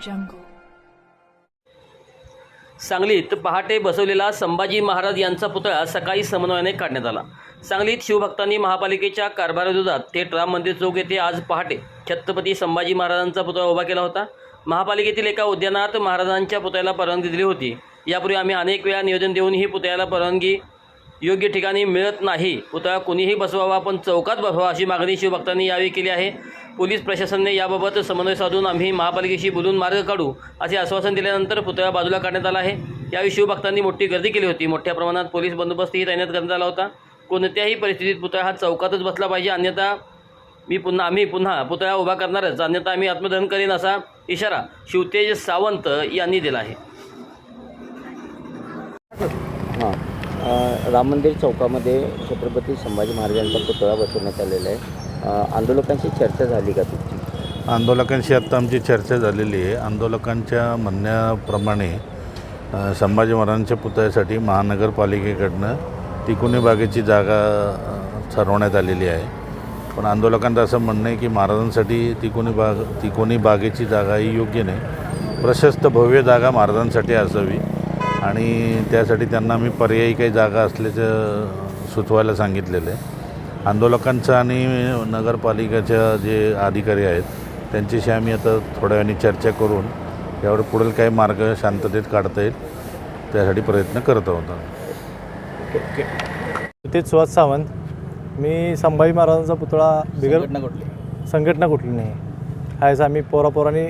jungle. सांगलीत पहाटे बसवलेला संभाजी महाराज यांचा पुतळा सकाळी समन्वयाने काढण्यात आला। सांगलीत शिवभक्तांनी महापालिकेच्या कारभाराविरोधात थेट राम मंदिर चौक येथे आज पहाटे छत्रपती संभाजी महाराजांचा पुतळा उभा केला होता। महापालिकेतील एका उद्यानात महाराजांच्या पुतळ्याला परवानगी दिली होती। यापूर्वी आम्ही अनेक वेळा निवेदन देऊनही पुतळ्याला परवानगी योग्य ठिकाणी मिळत नाही। पुतळा कोणीही बसवावा पण चौकात बसवावा अशी मागणी शिवभक्तांनी यावेळी केली आहे। पोलीस प्रशासनाने याबाबत समन्वय साधून आम्ही महापालिकेशी बोलून मार्ग काढू असे आश्वासन दिल्यानंतर पुतळा बाजूला काढण्यात आला आहे। यावेळी शिवभक्तांनी मोठी गर्दी केली होती। मोठ्या प्रमाणात पोलीस बंदोबस्तही तैनात करण्यात आला होता। कोणत्याही परिस्थितीत पुतळा हा चौकातच बसला पाहिजे, अन्यथा आम्ही पुन्हा पुतळा उभा करणारच, अन्यथा आम्ही आत्मदहन करीन असा इशारा शिवतेज सावंत यांनी दिला आहे। राम मंदिर चौकामध्ये छत्रपती संभाजी महाराजांचा पुतळा बसवण्यात आलेला आहे। आंदोलकांशी चर्चा झाली का तुमची? आंदोलकांशी आत्ता आमची चर्चा झालेली आहे। आंदोलकांच्या म्हणण्याप्रमाणे संभाजी महाराजांच्या पुतळ्यासाठी महानगरपालिकेकडनं तिकोनी बागेची जागा ठरवण्यात आलेली आहे। पण आंदोलकांचं असं म्हणणं आहे की महाराजांसाठी तिकोनी बागेची जागा ही योग्य नाही, प्रशस्त भव्य जागा महाराजांसाठी असावी आणि त्यासाठी त्यांना आम्ही पर्यायी काही जागा असल्याचं सुचवायला सांगितलेलं आहे। आंदोलकांचं आणि नगरपालिकेच्या जे अधिकारी आहेत त्यांच्याशी आम्ही आता थोड्या वेळाने चर्चा करून यावर पुढील काही मार्ग शांततेत काढता येईल त्यासाठी प्रयत्न करत आहोत। ते सुहास सावंत, मी संभाजी महाराजांचा पुतळा संघटना कुठली नाही आहेच, आम्ही पोरापोरांनी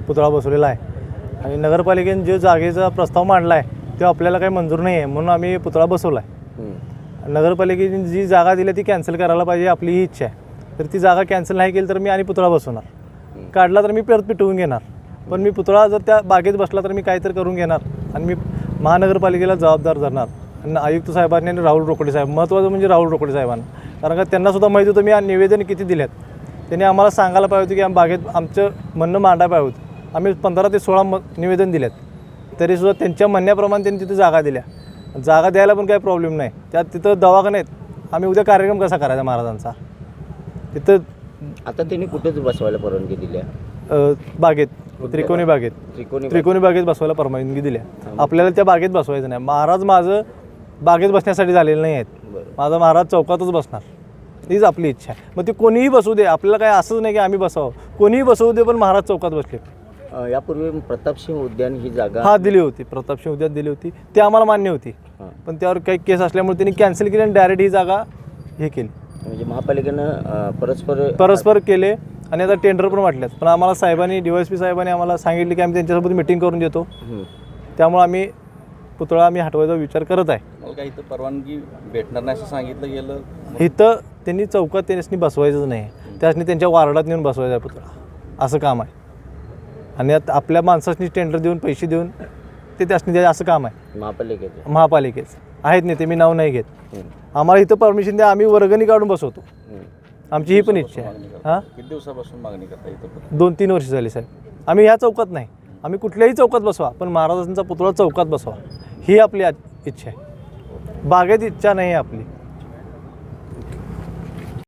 पुतळा बसवलेला आहे आणि नगरपालिकेने जो जागेचा प्रस्ताव मांडला आहे तो आपल्याला काही मंजूर नाही आहे, म्हणून आम्ही पुतळा बसवला आहे। नगरपालिकेने जी जागा दिली ती कॅन्सल करायला पाहिजे आपली ही इच्छा आहे। तर ती जागा कॅन्सल नाही केली तर मी आणि पुतळा बसवणार, काढला तर मी परत पिटवून घेणार, पण मी पुतळा जर त्या बागेत बसला तर मी काहीतरी करून घेणार आणि मी महानगरपालिकेला जबाबदार धरणार। आणि आयुक्त साहेबांनी आणि राहुल रोकडे साहेब, महत्त्वाचं म्हणजे राहुल रोकडे साहेबांना, कारण का त्यांनासुद्धा माहिती होतं मी निवेदन किती दिल्यात, त्यांनी आम्हाला सांगायला पाहिजे होतं की बागेत आमचं म्हणणं मांडायला पाहिजे होतं। आम्ही 15 ते 16 निवेदन दिल्यात, तरीसुद्धा त्यांच्या म्हणण्याप्रमाणे त्यांनी तिथे जागा दिल्या। जागा द्यायला पण काही प्रॉब्लेम नाही, त्यात तिथं दवाखान्यात आम्ही उद्या कार्यक्रम कसा करायचा महाराजांचा तिथं। आता त्यांनी कुठेच बसवायला परवानगी दिली आहे? बागेत, त्रिकोणी बागेत बसवायला परवानगी दिल्या। आपल्याला त्या बागेत बसवायचं नाही। महाराज माझं बागेत बसण्यासाठी झालेलं नाही आहेत, माझा महाराज चौकातच बसणार, हीच आपली इच्छा आहे। मग ते कोणीही बसवू दे, आपल्याला काय असंच नाही की आम्ही बसावं, कोणीही बसवू दे पण महाराज चौकात बसले। यापूर्वी प्रतापसिंह उद्यान ही जागा दिली होती, प्रतापसिंह उद्यान दिली होती, ती आम्हाला मान्य होती, पण त्यावर काही केस असल्यामुळे त्यांनी कॅन्सल केली आणि डायरेक्ट ही जागा हे केली। म्हणजे महापालिकेनं परस्पर केले आणि आता टेंडर पण वाटल्यात, पण आम्हाला साहेबांनी DYSP साहेबांनी आम्हाला सांगितले की आम्ही त्यांच्यासोबत मिटिंग करून देतो, त्यामुळे आम्ही पुतळा हटवायचा विचार करत आहे। मला इथं परवानगी भेटणार नाही असं सांगितलं गेलं, इथं त्यांनी चौकात त्यांनी बसवायचंच नाही, त्यासनी त्यांच्या वार्डात नेऊन बसवायचा आहे पुतळा, असं काम आहे। आणि आपल्या माणसांनी टेंडर देऊन पैसे देऊन ते त्यासनी द्यायचं असं काम आहे महापालिकेचं आहेत नेते, मी नाव नाही घेत। आम्हाला इथं परमिशन द्या, आम्ही वर्गणी काढून बसवतो, आमची ही पण इच्छा आहे। किती दिवसापासून मागणी करता इथं? 2-3 वर्ष झाली साहेब। आम्ही ह्या चौकात नाही, आम्ही कुठल्याही चौकात बसवा, पण महाराजांचा पुतळा चौकात बसवा ही आपली इच्छा आहे, बागेत इच्छा नाही आहे आपली।